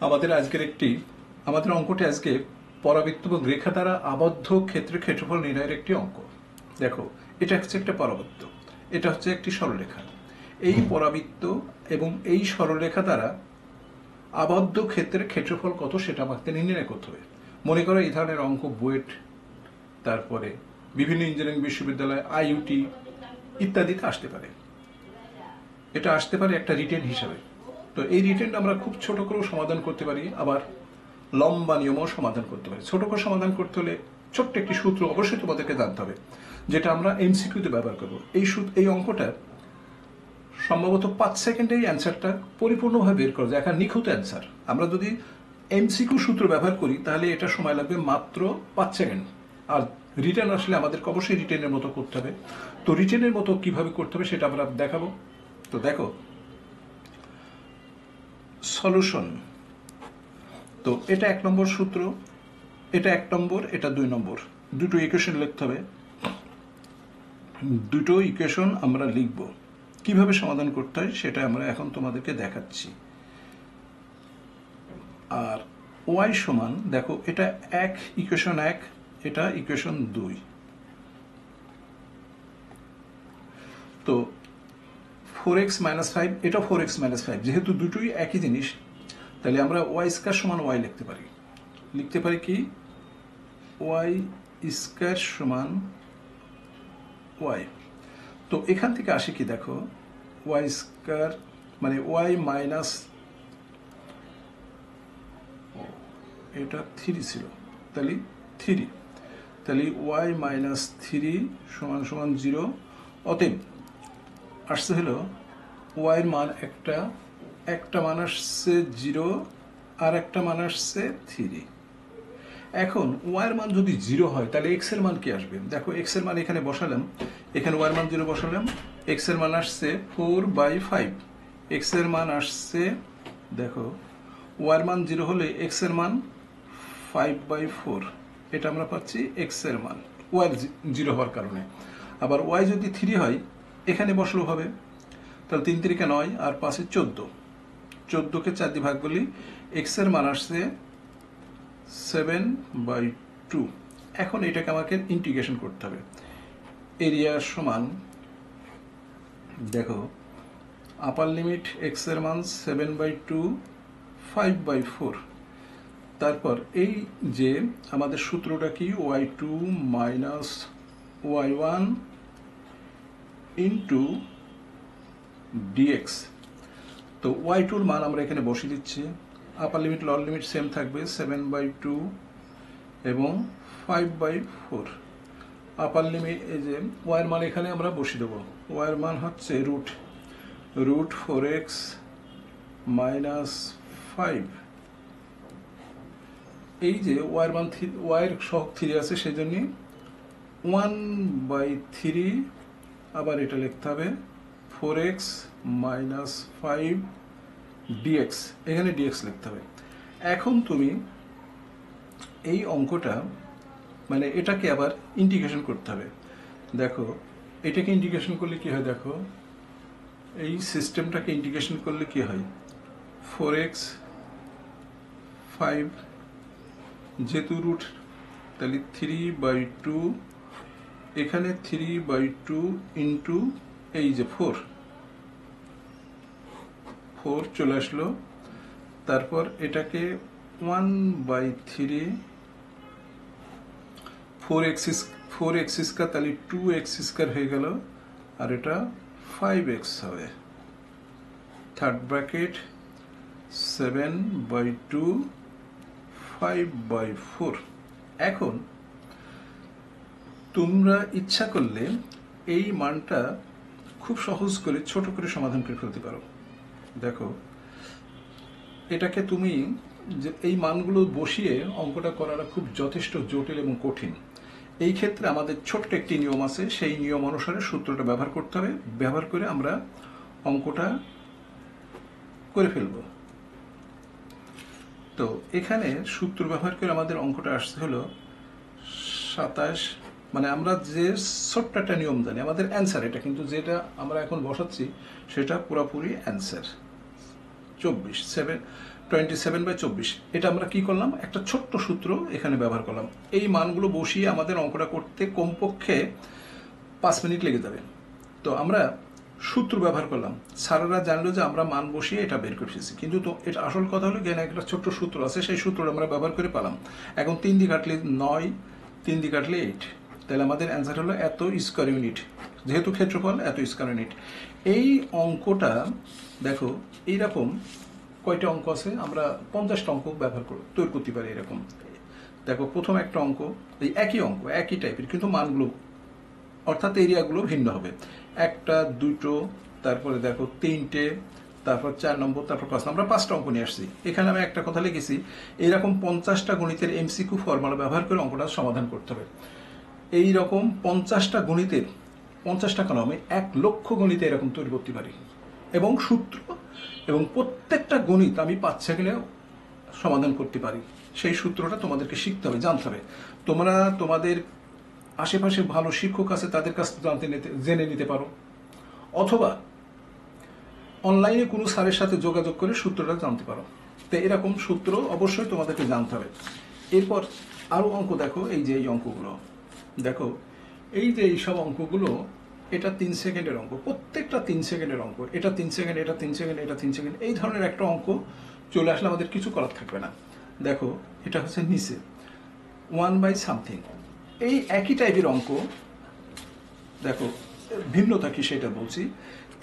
আমাদের আজকের আমাদের অঙ্কটি আজকে পরাবৃত্ত এবং রেখা দ্বারা আবদ্ধ ক্ষেত্রের ক্ষেত্রফল নির্ণয়ের একটি অঙ্ক। দেখো, এটা হচ্ছে একটা পরাবৃত্ত, এটা হচ্ছে একটি সরলরেখা। এই পরাবৃত্ত এবং এই সরলরেখা দ্বারা আবদ্ধ ক্ষেত্রের ক্ষেত্রফল কত সেটা আমাকে নির্ণয় করতে হবে। মনে করো এই ধরনের অঙ্ক বুয়েট, তারপরে বিভিন্ন ইঞ্জিনিয়ারিং বিশ্ববিদ্যালয়, আইইউটি ইত্যাদিতে আসতে পারে। এটা আসতে পারে একটা রিটেন হিসাবে। তো এই রিটেনটা আমরা খুব ছোট করেও সমাধান করতে পারি, আবার লম্বা নিয়মও সমাধান করতে পারি। ছোট করে সমাধান করতে হলে ছোট্ট একটি সূত্র অবশ্যই তোমাদেরকে জানতে হবে, যেটা আমরা এমসিকিউতে ব্যবহার করব। এই অঙ্কটা সম্ভবত 5 সেকেন্ডেই অ্যান্সারটা পরিপূর্ণভাবে বের করা যায়, একটা নিখুঁত অ্যান্সার। আমরা যদি এমসিকিউ সূত্র ব্যবহার করি তাহলে এটা সময় লাগবে মাত্র 5 সেকেন্ড। আর রিটেন আসলে আমাদেরকে অবশ্যই রিটেনের মতো করতে হবে। তো রিটেনের মতো কিভাবে করতে হবে সেটা আমরা দেখাবো। তো দেখো, সলিউশন। তো এটা 1 নম্বর সূত্র, এটা 1 নম্বর, এটা 2 নম্বর। দুটো ইকুয়েশন লিখতে হবে। দুটো ইকুয়েশন আমরা লিখব, কিভাবে সমাধান করতে হয় সেটা আমরা এখন তোমাদেরকে দেখাচ্ছি। আর ওয়াই সমান, দেখো এটা ইকুয়েশন 1, এটা ইকুয়েশন 2। তো 4x - 5, এটা 4x - 5, যেহেতু দুটোই একই জিনিস, তাহলে আমরা ওয়াই স্কয়ার সমান ওয়াই লিখতে পারি কি ওয়াই স্কয়ার সমান ওয়াই। তো এখান থেকে আসে কি, দেখো ওয়াই স্কয়ার মানে ওয়াই মাইনাস, এটা 3 ছিল, তাহলে 3, তাহলে ওয়াই মাইনাস 3 সমান সমান 0। অতএব আসছে হলো ওয়াইয়ের মান একটা মান আসছে 0, আর একটা মান আসছে 3। এখন ওয়াইয়ের মান যদি 0 হয় তাহলে এক্স এর মান কি আসবে? দেখো, এক্স এর মান এখানে বসালাম, এখানে ওয়াইয়ের মান 0 বসালাম, এক্স এর মান আসছে 4/5। এক্স এর মান আসছে, দেখো ওয়াইয়ের মান 0 হলে এক্স এর মান 5/4। এটা আমরা পাচ্ছি এক্স এর মান ওয়াই 0 হওয়ার কারণে। আবার ওয়াই যদি 3 হয় এখানে বসলেও হবে, তাহলে 3 3 9 আর 5 14, 14কে 4 দিয়ে ভাগ করলে এক্স এর মান আসছে 7/2। এখন এটাকে আমাকে ইন্টিগ্রেশন করতে হবে। এরিয়া সমান, দেখো আপার লিমিট এক্স এর মান 7/2, 5/4। তারপর এই যে আমাদের সূত্রটা কি, y2 minus y1 into dx। তো y2-র মান আমরা এখানে বসিয়ে দিচ্ছি। আপার লিমিট লোয়ার লিমিট সেম থাকবে, 7/2 এবং 5/4। আপার লিমিট, এই যে ওয়াইয়ের মান এখানে আমরা বসিয়ে দেবো। ওয়াইয়ের মান হচ্ছে রুট 4x মাইনাস 5। এই যে ওয়াইয়ের মান ওয়াইয়ের সহগ 3 আছে, সেই জন্য 1/3, আবার এটা লিখতে হবে 4x মাইনাস 5 dx, এখানে dx লিখতে হবে। এখন তুমি এই অঙ্কটা মানে এটাকে আবার ইন্টিগ্রেশন করতে হবে। দেখো, এটাকে ইন্টিগ্রেশন করলে কি হয়, দেখো এই সিস্টেমটাকে ইন্টিগ্রেশন করলে কি হয়, 4x 5 যেহেতু রুট, তাহলে 3/2, এখানে 3/2 ইন্টু এই যে 4 চলে আসলো। তারপর এটাকে 1/3, 4x স্কয়ার, তাহলে 2x স্কয়ার হয়ে গেল, আর এটা 5x হবে। Third bracket 7/2, 5/4। এখন তোমরা ইচ্ছা করলে এই মানটা খুব সহজ করে ছোট করে সমাধান করে ফেলতে পারো। দেখো, এটাকে তুমি যে এই মানগুলো বসিয়ে অঙ্কটা করাটা খুব যথেষ্ট জটিল এবং কঠিন। এই ক্ষেত্রে আমাদের ছোট্ট একটি নিয়ম আছে, সেই নিয়ম অনুসারে সূত্রটা ব্যবহার করতে হবে। ব্যবহার করে আমরা অঙ্কটা করে ফেলব। তো এখানে সূত্র ব্যবহার করে আমাদের অঙ্কটা আসতে হলো 27, মানে আমরা যে ছোট্ট একটা নিয়ম জানি, আমাদের অ্যান্সার এটা, কিন্তু যেটা আমরা এখন বসাচ্ছি সেটা পুরোপুরি অ্যান্সার 24, 27/24। এটা আমরা কি করলাম, একটা ছোট্ট সূত্র এখানে ব্যবহার করলাম। এই মানগুলো বসিয়ে আমাদের অঙ্কটা করতে কমপক্ষে 5 মিনিট লেগে যাবে। তো আমরা সূত্র ব্যবহার করলাম, স্যারেরা জানলো যে আমরা মান বসিয়ে এটা বের করে ফেলছি, কিন্তু তো এটা আসল কথা হলো জ্ঞানে একটা ছোট্ট সূত্র আছে, সেই সূত্রটা আমরা ব্যবহার করে পেলাম। এখন 3 দিয়ে কাটলে 9, 3 দিয়ে কাটলে 8, তাহলে আমাদের অ্যান্সার হলো এত স্কোয়ার ইউনিট। যেহেতু ক্ষেত্রফল এত স্কোয়ার ইউনিট। এই অঙ্কটা দেখো এইরকম কয়টা অঙ্ক আছে, আমরা 50টা অঙ্ক ব্যবহার করে তৈরি করতে পারি এরকম। দেখো প্রথম একটা অঙ্ক, এই একই অঙ্ক একই টাইপের, কিন্তু মানগুলো অর্থাৎ এরিয়াগুলো ভিন্ন হবে। একটা, দুটো, তারপরে দেখো 3টে, তারপর 4 নম্বর, তারপর 5। আমরা 5টা অঙ্ক নিয়ে আসছি। এখানে আমি একটা কথা লিখেছি, এইরকম 50টা গণিতের এমসিকিউ ফর্মুলা ব্যবহার করে অঙ্কটা সমাধান করতে হবে। এই রকম 50টা গণিতের, 50টা কেন, আমি 1 লক্ষ গণিতে এরকম তৈরি করতে পারি, এবং সূত্র এবং প্রত্যেকটা গণিত আমি 5 সেকেন্ডে সমাধান করতে পারি। সেই সূত্রটা তোমাদেরকে শিখতে হবে, জানতে হবে। তোমরা তোমাদের আশেপাশে ভালো শিক্ষক আছে, তাদের কাছ থেকে জেনে নিতে পারো, অথবা অনলাইনে কোনো স্যারের সাথে যোগাযোগ করে সূত্রটা জানতে পারো। তো এরকম সূত্র অবশ্যই তোমাদেরকে জানতে হবে। এরপর আরও অঙ্ক দেখো, এই যে এই অঙ্কগুলো দেখো, এই যে এইসব অঙ্কগুলো, এটা 3 সেকেন্ডের অঙ্ক, প্রত্যেকটা 3 সেকেন্ডের অঙ্ক। এটা 3 সেকেন্ড, এটা 3 সেকেন্ড, এটা 3 সেকেন্ড, এই ধরনের একটা অঙ্ক চলে আসলে আমাদের কিছু করার থাকবে না। দেখো এটা হচ্ছে নিচে 1/something, এই একই টাইপের অঙ্ক। দেখো ভিন্নতা কি সেটা বলছি।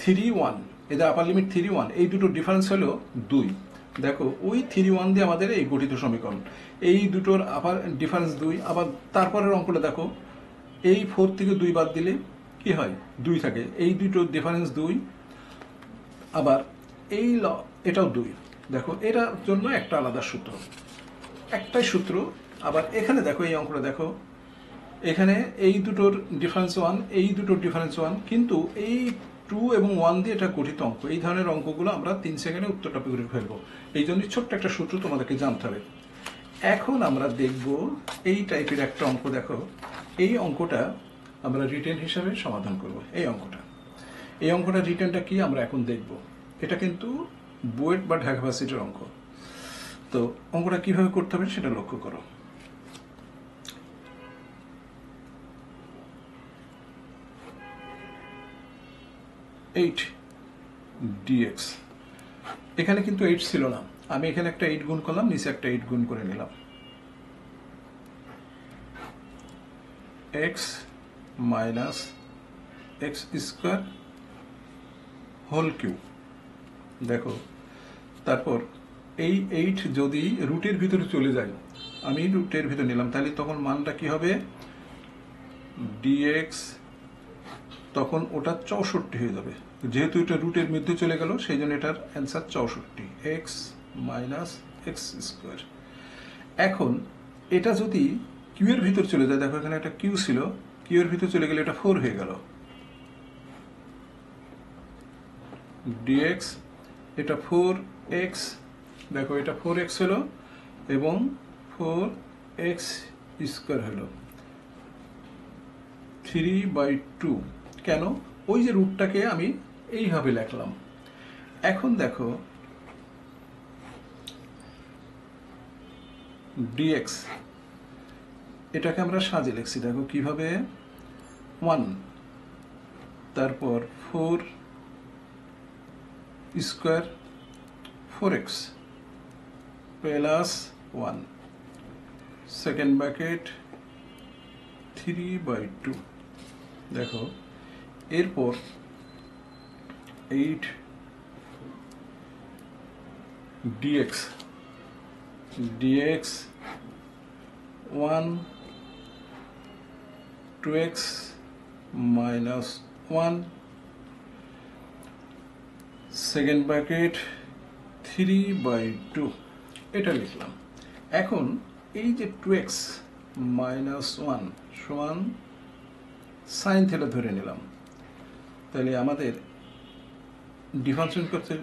3, 1, এদের আপার লিমিট 3, 1, এই দুটো ডিফারেন্স হলো 2। দেখো ওই 3, 1 দিয়ে আমাদের এই গঠিত সমীকরণ, এই দুটোর আপার ডিফারেন্স 2। আবার তারপরের অঙ্কটা দেখো, এই 4 থেকে 2 বাদ দিলে কি হয়, 2 থাকে, এই দুটোর ডিফারেন্স 2। আবার এই এটাও 2। দেখো এটার জন্য একটা আলাদা সূত্র, একটাই সূত্র। আবার এখানে দেখো, এই অঙ্কটা দেখো, এখানে এই দুটোর ডিফারেন্স 1, এই দুটোর ডিফারেন্স 1, কিন্তু এই 2 এবং 1 দিয়ে এটা গঠিত অঙ্ক। এই ধরনের অঙ্কগুলো আমরা 3 সেকেন্ডে উত্তরটা করে ফেলবো। এই জন্য ছোট্ট একটা সূত্র তোমাদেরকে জানতে হবে। এখন আমরা দেখব এই টাইপের একটা অঙ্ক। দেখো এই অঙ্কটা আমরা রিটেন হিসাবে সমাধান করব। এই অঙ্কটা রিটেনটা কি আমরা এখন দেখব। এটা কিন্তু বুয়েট বা ঢাকা ভার্সিটির অঙ্ক। তো অঙ্কটা কিভাবে করতে হবে সেটা লক্ষ্য করো। 8 dx, এখানে কিন্তু 8 ছিল না, আমি এখানে একটা 8 গুণ করলাম, নিচে একটা 8 গুণ করে নিলাম। x minus x square whole cube. দেখো তারপর এই 8 যদি রুটের ভিতরে চলে যায়, আমি রুটের ভিতরে নিলাম, তাহলে তখন মানটা কি হবে, dx, তখন ওটা 64 হয়ে যাবে। যেহেতু এটা রুটের মধ্যে চলে গেল, সেই জন্য এটার answer 64, x minus x square. এখন এটা যদি কিউ এর ভিতর চলে যায়, দেখো এখানে একটা কিউ ছিল, কিউ এর ভিতর চলে গেলে এটা 4 হয়ে গেল, dx, এটা 4x, দেখো এটা 4x হলো এবং 4x স্কোয়ার হলো 3/2। কেন, ওই যে রুটটাকে আমি এইভাবে লিখলাম। এখন দেখো dx, এটাকে আমরা সাজিয়ে লিখছি। দেখো কিভাবে, 1, তারপর 4 square 4x plus 1, second bracket 3/2। দেখো এরপর 8 dx, 1, 2x minus 1, second bracket 3/2, এটা লিখলাম। এখন এই যে 2x minus 1 সমান সাইন থিটা ধরে নিলাম, তাহলে আমাদের ডিফারেন্সিয়েশন করতে,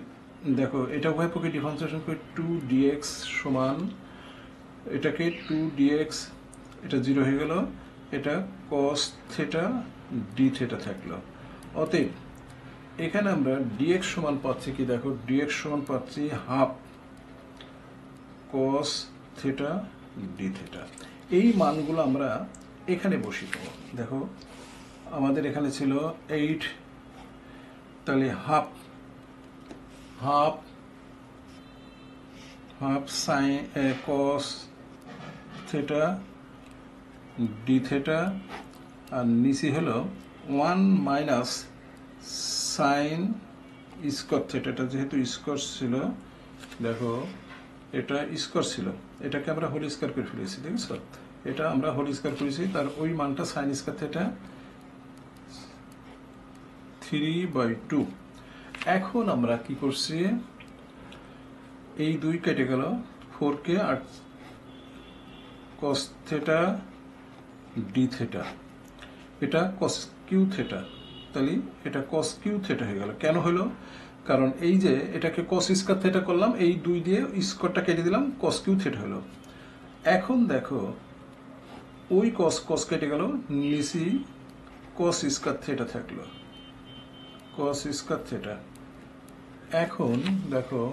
দেখো এটা উভয় পক্ষে ডিফারেন্সিয়েশন করে 2dx সমান, এটাকে 2dx, এটা 0 হয়ে গেল, এটা cos থিটা d থিটা থাকলো। অতএব এখানে আমরা dx সমান পাচ্ছি কি, দেখো dx সমান পাচ্ছি হাফ কস থিটা ডি থিটা। এই মানগুলো আমরা এখানে বসিয়ে দেবো। দেখো আমাদের এখানে ছিল 8, তাহলে half half half sine cos theta D theta, আর নিচে হলো 1 মাইনাস সাইন স্কোয়ার থিটা। এটা যেহেতু স্কোয়ার ছিল, দেখো এটা স্কোয়ার ছিল, এটাকে আমরা হোল স্কোয়ার করে ফেলেছি, দেখছো? এটা আমরা হোল স্কোয়ার করেছি, তার ওই মানটা সাইন স্কোয়ার থিটা 3/2। এখন আমরা কি করছি, এই 2 কেটে গেল, 4কে আর কস থিটা ডি থিটা, এটা কস কিউ থিটা, তাহলে এটা কস কিউ থিটা হয়ে গেল। কেন হলো? কারণ এই যে এটাকে কস স্কোয়ার থিটা করলাম, এই 2 দিয়ে স্কোয়ারটা কেটে দিলাম, কস কিউ থিটা হলো। এখন দেখো ওই কস কেটে গেল, নিচে কস স্কোয়ার থিটা থাকলো, কস স্কোয়ার থিটা। এখন দেখো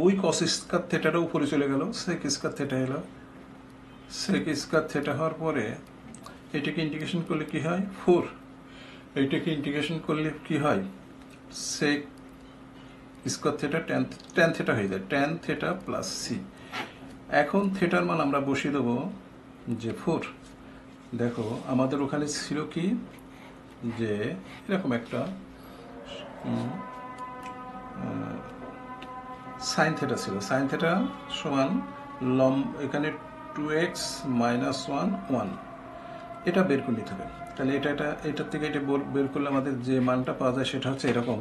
ওই কস স্কোয়ার থিটাটা উপরে চলে গেল, সেক স্কোয়ার থিটা এলো, সেক স্কোয়ার থিটা হওয়ার পরে এটাকে ইন্টিগ্রেশন করলে কি হয় 4, এইটাকে ইন্টিগ্রেশন করলে কি হয় sec square theta tan theta হয়ে যায়, ট্যান থিটা প্লাস সি। এখন থিটার মান আমরা বসিয়ে দেবো যে 4। দেখো আমাদের ওখানে ছিল কি, যে এরকম একটা সাইন থিটা ছিল, সাইন থিটা সমান এখানে 2x মাইনাস 1 এটা বের করে নিতে হবে। তাহলে এটার থেকে এটা বের করলে আমাদের যে মানটা পাওয়া যায় সেটা হচ্ছে এরকম,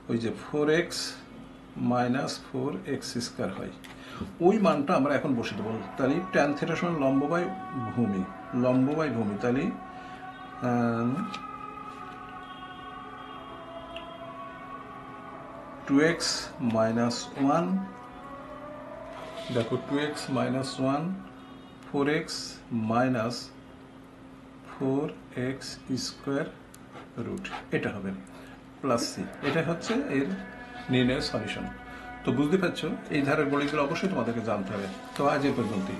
ওই যে 4x মাইনাস 4x স্কোয়ার হয়, ওই মানটা আমরা এখন বসে দেবো। তাহলে ট্যান থিটা সমান লম্ব বাই ভূমি, তাহলে 2x মাইনাস 1, দেখো 2x minus 1, 4x minus 4x square root, এটা হবে প্লাস সি। এটা হচ্ছে এর নির্ণয়ের সলিউশন। তো বুঝতে পারছো, এই ধারের গণিতগুলো অবশ্যই তোমাদেরকে জানতে হবে। তো আজ এ পর্যন্তই।